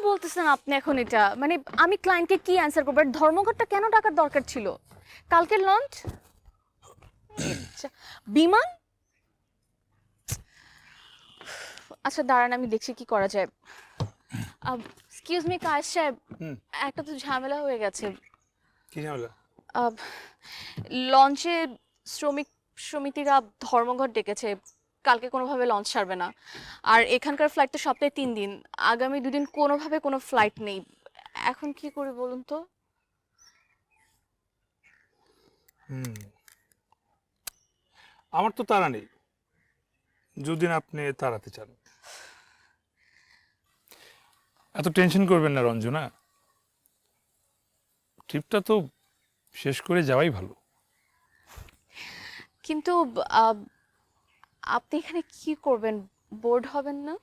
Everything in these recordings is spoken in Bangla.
বলতেছেন আপনি এখন এটা? মানে আমি ক্লায়েন্টকে কি অ্যানসার করব? আর ধর্মঘটটা কেন ডাকার দরকার ছিল? কালকের লঞ্চ? আচ্ছা, বিমান? আচ্ছা দাঁড়ান, আমি দেখছি কি করা যায়। এক্সকিউজ মি কায়েস সাহেব, হুম। একটা তো ঝামেলা হয়ে গেছে। কি ঝামেলা? লঞ্চে শ্রমিক সমিতিরা ধর্মঘট ডেকেছে, কালকে কোনোভাবে লঞ্চ ছাড়বে না। আর এখানকার ফ্লাইট তো সপ্তাহে 3 দিন, আগামী 2 দিন কোনোভাবে কোনো ফ্লাইট নেই। এখন কি করি বলুন তো? হুম। আমার তো তাড়া নেই, যদি না আপনি তাড়াতে চান। এত টেনশন করবেন না রঞ্জনা, ট্রিপটা তো শেষ করে যাওয়াই ভালো। কিন্তু আহ, আপনি এখানে কি করবেন? বোর্ড হবেন না?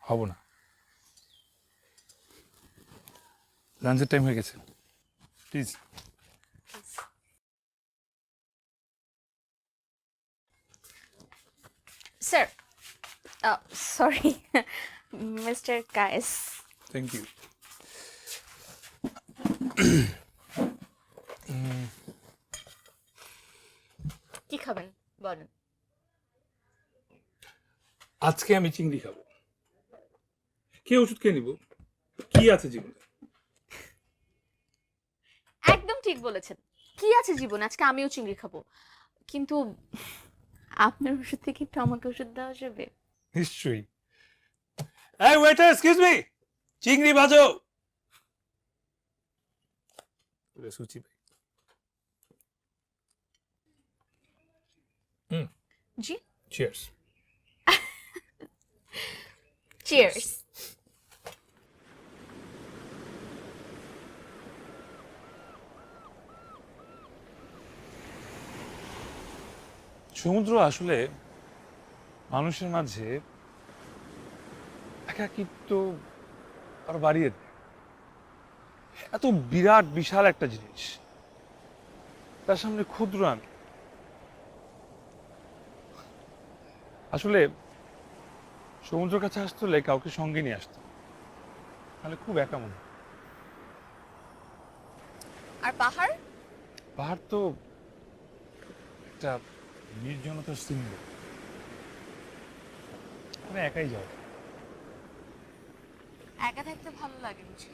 হব না, লাঞ্চের টাইম হয়ে গেছে, please. Sir, sorry, mister Kayes. Thank you. কি খাবেন বলেন? আজকে আমি চিংড়ি খাবো। কে ওষুধ খেয়ে নিব? কি আছে জীবনে? একদম ঠিক বলেছেন। কি আছে জীবনে? আজকে আমিও চিংড়ি খাবো, কিন্তু আপনার ওষুধ থেকে একটু আমাকে ওষুধ দেওয়া যাবে? নিশ্চয়ই। এই ওয়েটার, এক্সকিউজ মি, চিংড়ি ভাজো। সুচি ভাই। জি, চিয়ার্স। চিয়ার্স। সমুদ্র আসলে মানুষের মাঝে একাকিত্ব আরো বাড়িয়ে দেয়। এত বিরাট বিশাল একটা জিনিস, তার সামনে ক্ষুদ্র আমি। আসলে সমুদ্রের কাছে আসতে হলে কাউকে সঙ্গে নিয়ে আসতে হয়, তাহলে খুব একা মনে হয়। আর পাহাড়? পাহাড় তো একটা নির্জনতার সিম্বল, মানে একাই যাও। একা থাকতে ভালো লাগে বুঝি?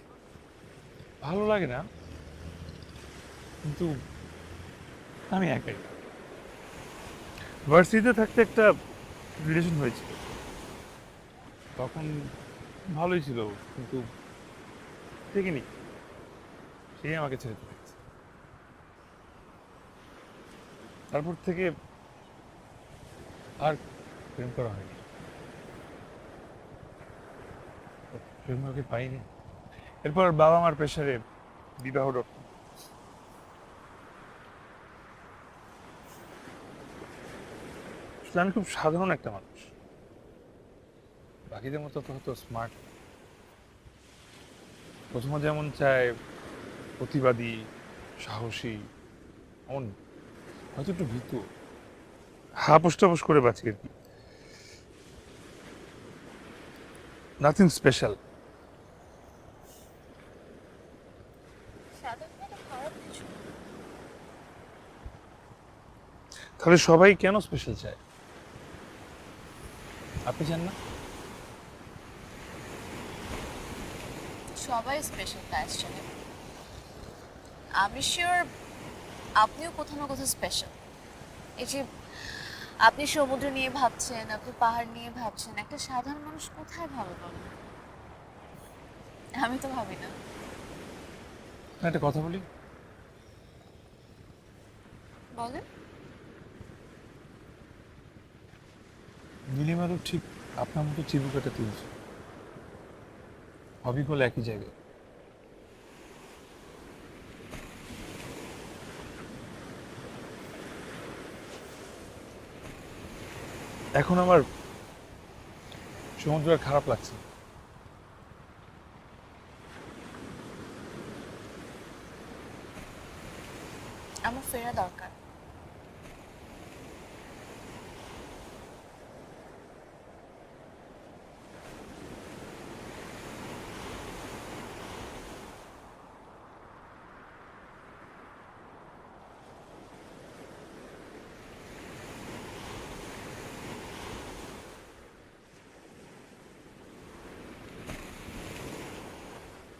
ভালো লাগে না, কিন্তু আমি একাই। ভার্সিটিতে থাকতে একটা রিলেশন হয়েছিল, তখন ভালোই ছিল, কিন্তু দেখিনি, সে আমাকে ছেড়ে চলে গেছে। তারপর থেকে আর প্রেম করা হয়নি, প্রেম ওকে পাইনি। এরপর বাবা মার প্রেশারে বিবাহ ডক্টর। আমি খুব সাধারণ একটা মানুষ, বাকিদের মতো তো হয়তো স্মার্ট। প্রথমে যেমন চায় প্রতিবাদী, সাহসী, অন হয়তো একটু ভীতু, হাপুস টাপুস করে বাঁচি আর কি, নাথিং স্পেশাল। তাহলে সবাই কেন স্পেশাল চায়? আপনি চান না? সবাই স্পেশাল কায়েস সাহেব। আমি শিওর আপনিও কোথাও না কোথাও স্পেশাল। এই যে আপনি সমুদ্র নিয়ে ভাবছেন, আপনি পাহাড় নিয়ে ভাবছেন, একটা সাধারণ মানুষ কোথায় ভাবে বলেন? আমি তো ভাবি না। না, একটা কথা বলি, বলেন। নীলিমারও ঠিক আপনার মতো চিবুকাটা তুলছে, হবিগুলো একই জায়গায়। এখন আমার সমুদ্র আর খারাপ লাগছে না। আমার ফেরা দরকার।